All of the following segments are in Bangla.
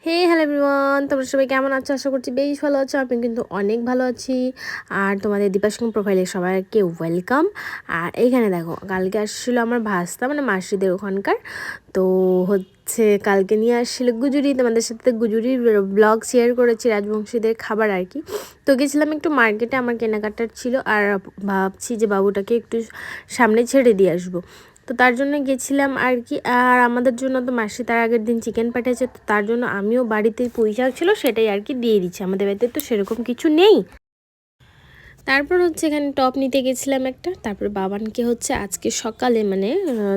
হে হ্যালো এভরিওয়ান, তোমরা সবাই কেমন আছো? আশা করছি বেশ ভালো আছো। আমি কিন্তু অনেক ভালো আছি। আর তোমাদের দীপাশং প্রোফাইলে সবাইকে ওয়েলকাম। আর এইখানে দেখো, কালকে আসছিলো আমার ভাস্তা, মানে মাসিদের ওখানকার। তো হচ্ছে কালকে নিয়ে আসছিলো গুজুরি। তোমাদের সাথে গুজুরির ব্লগ শেয়ার করেছি, রাজবংশীদের খাবার আর কি। তো গেছিলাম একটু মার্কেটে, আমার কেনাকাটার ছিল। আর ভাবছি যে বাবুটাকে একটু সামনে ছেড়ে দিয়ে আসবো। তো তার জন্য গেছিলাম আর কি। আর আমাদের জন্য তো মাসি তার আগের দিন চিকেন পাঠিয়েছে, তো তার জন্য আমিও বাড়িতে পুঁই শাক ছিল সেটাই আর কি দিয়ে দিচ্ছি। আমাদের বাড়িতে তো সেরকম কিছু নেই। তারপর হচ্ছে এখানে টপ নিতে গেছিলাম একটা। তারপর বাবানকে হচ্ছে আজকে সকালে মানে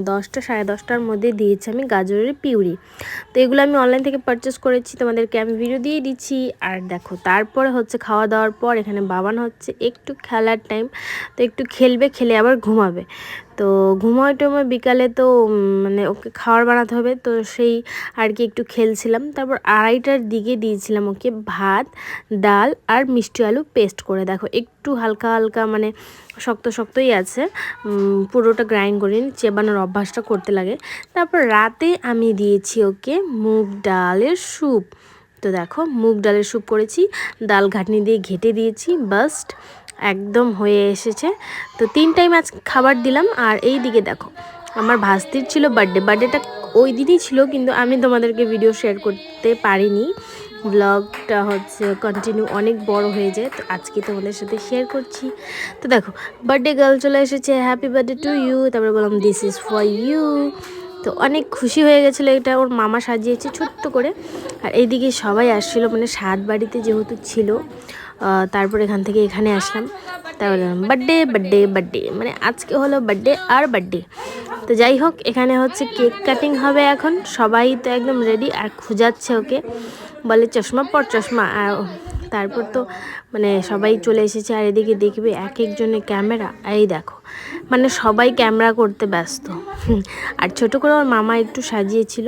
10টা সাড়ে 10টার মধ্যে দিয়েছি আমি গাজরের পিউরি। তো এগুলো আমি অনলাইন থেকে পারচেস করেছি, তোমাদেরকে আমি ভিডিও দিয়ে দিচ্ছি। আর দেখো, তারপরে হচ্ছে খাওয়া দাওয়ার পর এখানে বাবান হচ্ছে একটু খেলার টাইম, তো একটু খেলবে, খেলে আবার ঘুমাবে। তো ঘুমায় টুমায় বিকালে তো মানে ওকে খাবার বানাতে হবে, তো সেই আর কি একটু খেলছিলাম। তারপর 2:30টার দিকে দিয়েছিলাম ওকে ভাত, ডাল আর মিষ্টি আলু পেস্ট করে। দেখো একটু হালকা হালকা মানে শক্ত শক্তই আছে, পুরোটা গ্রাইন্ড করে চেবানোর অভ্যাসটা করতে লাগে। তারপর রাতে আমি দিয়েছি ওকে মুগ ডালের স্যুপ। তো দেখো, মুগ ডালের স্যুপ করেছি, ডাল ঘাটনি দিয়ে ঘেটে দিয়েছি, বাস্ট একদম হয়ে এসেছে। তো 3 টাইম আজ খাবার দিলাম। আর এই দিকে দেখো, আমার ভাস্তির ছিল বার্থডেটা ওই দিনই ছিল, কিন্তু আমি তোমাদেরকে ভিডিও শেয়ার করতে পারিনি। ব্লগটা হচ্ছে কন্টিনিউ অনেক বড় হয়ে যায়, তো আজকে তোমাদের সাথে শেয়ার করছি। তো দেখো, বার্থডে গার্ল চলে এসেছে, হ্যাপি বার্থডে টু ইউ। তারপরে বললাম দিস ইজ ফর ইউ। তো অনেক খুশি হয়ে গেছিলো, এটা ওর মামা সাজিয়েছে ছোট্ট করে। আর এইদিকে সবাই আসছিলো, মানে সাত বাড়িতে যেহেতু ছিল। তারপর এখান থেকে এখানে আসলাম। তারপরে বার্থডে বার্থডে বার্থডে, মানে আজকে হলো বার্থডে আর বার্থডে। তো যাই হোক, এখানে হচ্ছে কেক কাটিং হবে এখন। সবাই তো একদম রেডি, আর খুঁজাচ্ছে ওকে, বলে চশমা পর চশমা। আর তারপর তো মানে সবাই চলে এসেছে। আর এদিকে দেখবে এক একজনের ক্যামেরা, এই দেখো মানে সবাই ক্যামেরা করতে ব্যস্ত। আর ছোট করে ওর মামা একটু সাজিয়েছিল।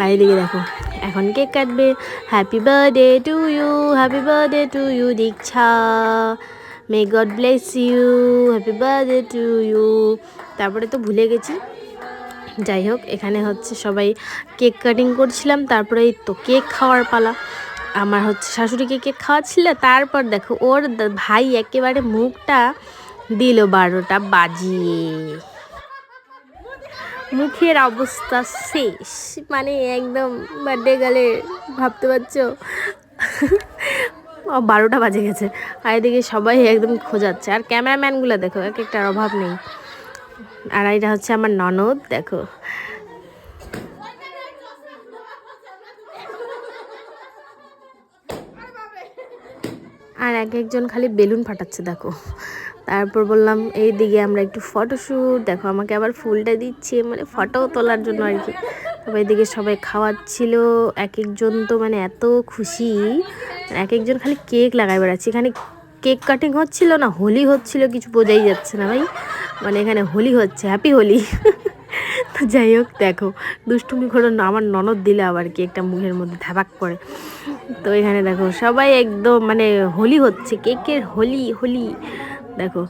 আর এদিকে দেখো, এখন কেক কাটবে। Happy birthday to you, happy birthday to you Diksha, may God bless you, happy birthday to you. তারপরে তো ভুলে গেছি। যাই হোক, এখানে হচ্ছে সবাই কেক কাটিং করছিলাম। তারপরে এই তো কেক খাওয়ার পালা। আমার হচ্ছে শাশুড়িকে কেক খাওয়াচ্ছিল। তারপর দেখো, ওর ভাই একেবারে মুখটা দিল 12টা বাজিয়ে, মুখের অবস্থা শেষ, মানে একদম বার্থডে গেলে ভাবতে পারছো 12টা বাজে গেছে। আর এদিকে সবাই একদম খোঁজাচ্ছে। আর ক্যামেরাম্যানগুলো দেখো, এক একটার অভাব নেই। আর এটা হচ্ছে আমার ননদ, দেখো। আর এক একজন খালি বেলুন ফাটাচ্ছে দেখো। তারপর বললাম এই দিকে আমরা একটু ফটোশ্যুট, দেখো আমাকে আবার ফুলটা দিচ্ছে, মানে ফটো তোলার জন্য আর কি। তারপর এদিকে সবাই খাওয়াচ্ছিল। এক একজন তো মানে এত খুশি, এক একজন খালি কেক লাগাই বেড়াচ্ছে। এখানে কেক কাটিং হচ্ছিল না হোলি হচ্ছিল, কিছু বোঝাই যাচ্ছে না ভাই। মানে এখানে হোলি হচ্ছে, হ্যাপি হোলি। তো যাই হোক, দেখো দুষ্টুমি করে আমার ননদ দিলে আবার কি একটা মুখের মধ্যে ধাবাক করে। তো এখানে দেখো সবাই একদম মানে হোলি হচ্ছে, কেকের হোলি হোলি। দেখো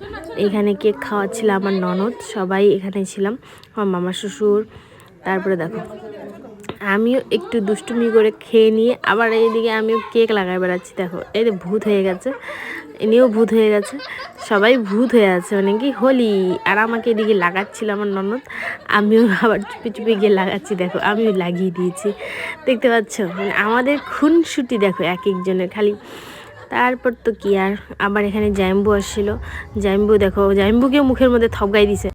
এইখানে কেক খাওয়াচ্ছিল আমার ননদ, সবাই এখানে ছিলাম, আমার মামা শ্বশুর। তারপরে দেখো আমিও একটু দুষ্টুমি করে খেয়ে নিয়ে আবার এইদিকে আমিও কেক লাগাই বেড়াচ্ছি। দেখো এই যে ভূত হয়ে গেছে, ইনিও ভূত হয়ে গেছে, সবাই ভূত হয়ে আছে, মানে কি হোলি। আর আমাকে এদিকে লাগাচ্ছিল আমার ননদ, আমিও আবার চুপি চুপি গিয়ে লাগাচ্ছি। দেখো আমিও লাগিয়ে দিয়েছি, দেখতে পাচ্ছ, মানে আমাদের খুনসুটি দেখো এক একজনের খালি। তারপর তো কি আর, আবার এখানে জাম্বু আসছিল। জাম্বু দেখো, জাম্বুকে মুখের মধ্যে থপকাই দিছে।